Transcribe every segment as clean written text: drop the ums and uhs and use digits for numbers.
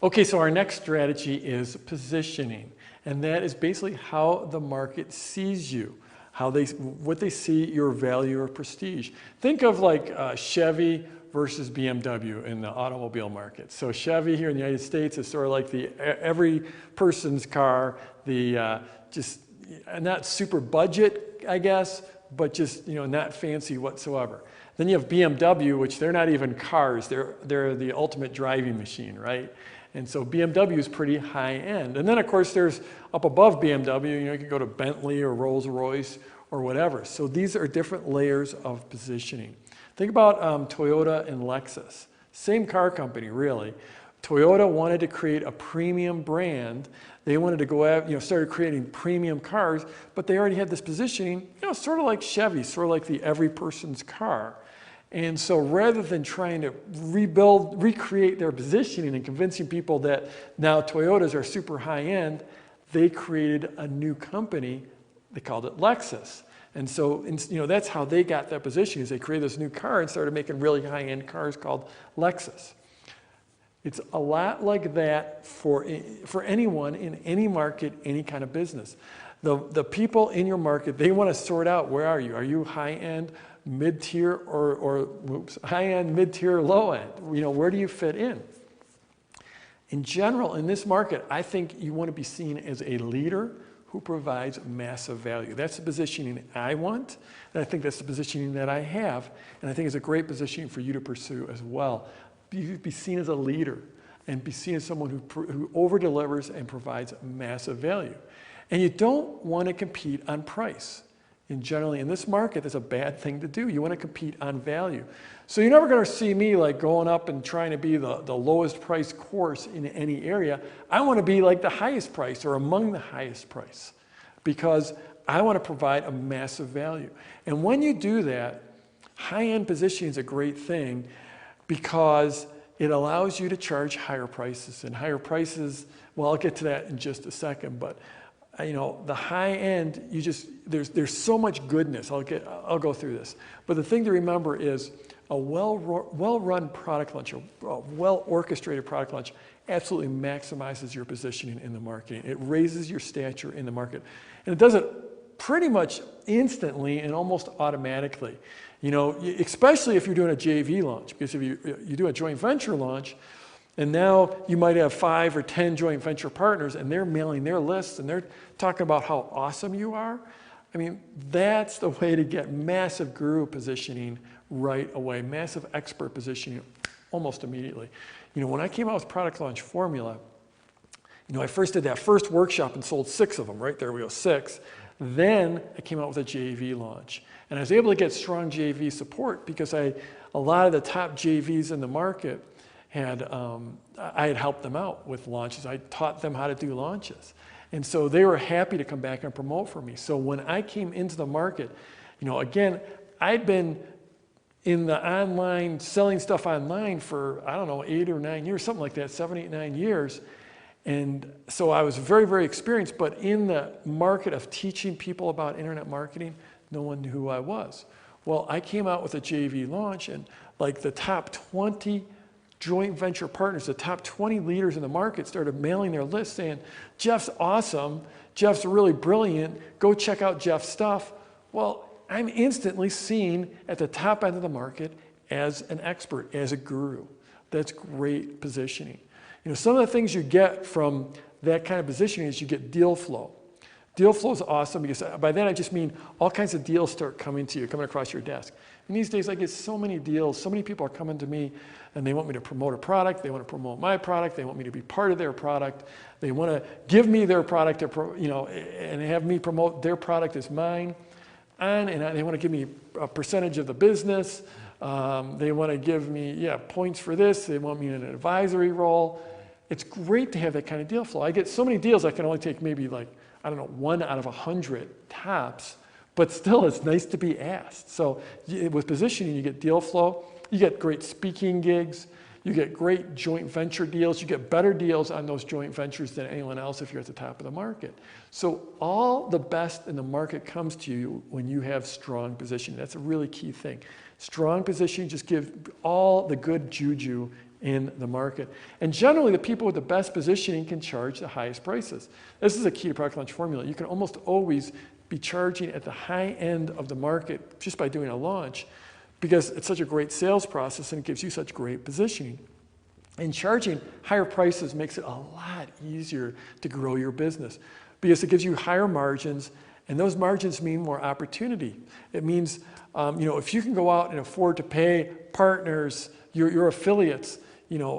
Okay, so our next strategy is positioning, and that is basically how the market sees you, what they see your value or prestige. Think of like Chevy versus BMW in the automobile market. So Chevy here in the United States is sort of like the every person's car, the just not super budget, I guess, but just not fancy whatsoever. Then you have BMW, which they're not even cars; they're the ultimate driving machine, right? And so BMW is pretty high end. And then of course there's up above BMW, you can go to Bentley or Rolls-Royce or whatever. So these are different layers of positioning. Think about Toyota and Lexus. Same car company, really. Toyota wanted to create a premium brand. They wanted to go out, started creating premium cars, but they already had this positioning, sort of like Chevy, sort of like the every person's car. And so rather than trying to recreate their positioning and convincing people that now Toyotas are super high end, they created a new company. They called it Lexus. And so, that's how they got that position, is they created this new car and started making really high end cars called Lexus. It's a lot like that for anyone in any market, any kind of business. The people in your market, they want to sort out, where are you? Are you high end, mid-tier, or high-end, mid-tier, low-end? Where do you fit in? In general, in this market, I think you want to be seen as a leader who provides massive value. That's the positioning I want, and I think that's the positioning that I have, and I think it's a great positioning for you to pursue as well. Be seen as a leader and be seen as someone who over-delivers and provides massive value. And you don't want to compete on price. And generally in this market, that's a bad thing to do. You want to compete on value. So you're never going to see me like going up and trying to be the lowest price course in any area. I want to be like the highest price or among the highest price, because I want to provide a massive value. And when you do that, high-end positioning is a great thing because it allows you to charge higher prices. And higher prices, well, I'll get to that in just a second, but the high end, there's so much goodness. I'll go through this. But the thing to remember is a well-run product launch, a well-orchestrated product launch absolutely maximizes your positioning in the market. It raises your stature in the market. And it does it pretty much instantly and almost automatically. Especially if you're doing a JV launch, because if you do a joint venture launch, and now you might have 5 or 10 joint venture partners, and they're mailing their lists, and they're talking about how awesome you are. I mean, that's the way to get massive guru positioning right away, massive expert positioning almost immediately. When I came out with Product Launch Formula, I first did that first workshop and sold 6 of them, right? There we go, 6. Then I came out with a JV launch. And I was able to get strong JV support because a lot of the top JVs in the market I had helped them out with launches. I taught them how to do launches. And so they were happy to come back and promote for me. So when I came into the market, again, I'd been in the online, selling stuff online for, 8 or 9 years, something like that, 7, 8, 9 years. And so I was very, very experienced, but in the market of teaching people about internet marketing, no one knew who I was. Well, I came out with a JV launch, and like the top 20 joint venture partners, the top 20 leaders in the market started mailing their lists saying, Jeff's awesome, Jeff's really brilliant, go check out Jeff's stuff. Well, I'm instantly seen at the top end of the market as an expert, as a guru. That's great positioning. Some of the things you get from that kind of positioning is you get deal flow. Deal flow is awesome because by that I just mean all kinds of deals start coming to you, coming across your desk. And these days I get so many deals, so many people are coming to me and they want me to promote a product, they want to promote my product, they want me to be part of their product, they want to give me their product, and have me promote their product as mine, and they want to give me a percentage of the business, they want to give me points for this, they want me in an advisory role. It's great to have that kind of deal flow. I get so many deals I can only take maybe 1 out of 100 tops, but still it's nice to be asked. So with positioning, you get deal flow, you get great speaking gigs, you get great joint venture deals, you get better deals on those joint ventures than anyone else if you're at the top of the market. So all the best in the market comes to you when you have strong positioning. That's a really key thing. Strong positioning just gives all the good juju in the market. And generally, the people with the best positioning can charge the highest prices. This is a key to product launch formula. You can almost always be charging at the high end of the market just by doing a launch, because it's such a great sales process and it gives you such great positioning. And charging higher prices makes it a lot easier to grow your business, because it gives you higher margins, and those margins mean more opportunity. It means, if you can go out and afford to pay partners, your affiliates,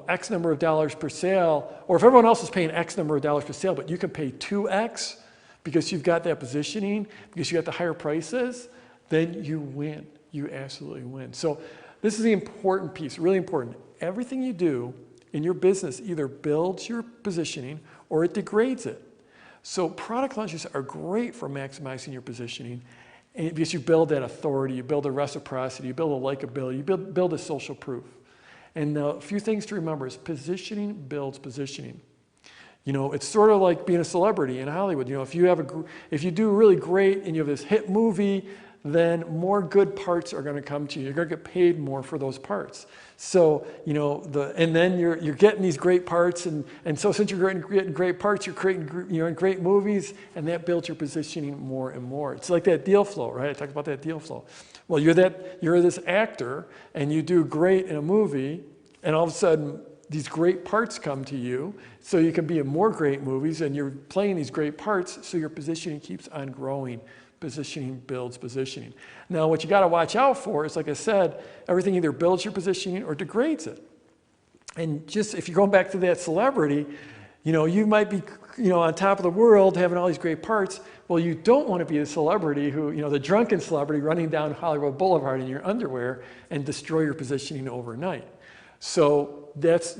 X number of dollars per sale, or if everyone else is paying X number of dollars per sale, but you can pay 2X because you've got that positioning, because you got the higher prices, then you win. You absolutely win. So this is the important piece, really important. Everything you do in your business either builds your positioning or it degrades it. So product launches are great for maximizing your positioning, and because you build that authority, you build a reciprocity, you build a likability, you build a social proof. And a few things to remember is positioning builds positioning. It's sort of like being a celebrity in Hollywood. If you do really great and you have this hit movie, then more good parts are going to come to you. You're going to get paid more for those parts. So, and then you're getting these great parts, and so since you're getting great parts, you're creating great movies, and that builds your positioning more and more. It's like that deal flow, right? I talked about that deal flow. Well, you're this actor, and you do great in a movie, and all of a sudden these great parts come to you, so you can be in more great movies, and you're playing these great parts, so your positioning keeps on growing. Positioning builds positioning. Now, what you got to watch out for is, like I said, everything either builds your positioning or degrades it. And just if you're going back to that celebrity, you might be, on top of the world having all these great parts. Well, you don't want to be the celebrity who, the drunken celebrity running down Hollywood Boulevard in your underwear and destroy your positioning overnight. So that's,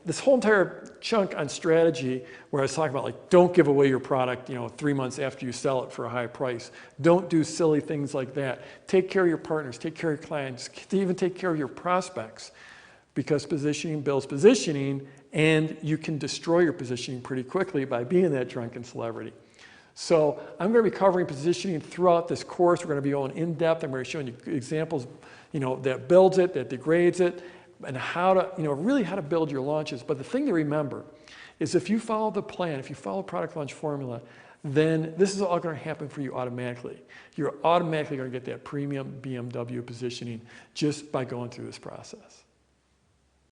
this whole entire chunk on strategy where I was talking about, don't give away your product, 3 months after you sell it for a high price. Don't do silly things like that. Take care of your partners, take care of your clients, even take care of your prospects, because positioning builds positioning, and you can destroy your positioning pretty quickly by being that drunken celebrity. So I'm going to be covering positioning throughout this course. We're going to be going in depth. I'm going to be showing you examples, that builds it, that degrades it, and how to, really how to build your launches. But the thing to remember is if you follow the plan, if you follow product launch formula, then this is all going to happen for you automatically. You're automatically going to get that premium BMW positioning just by going through this process.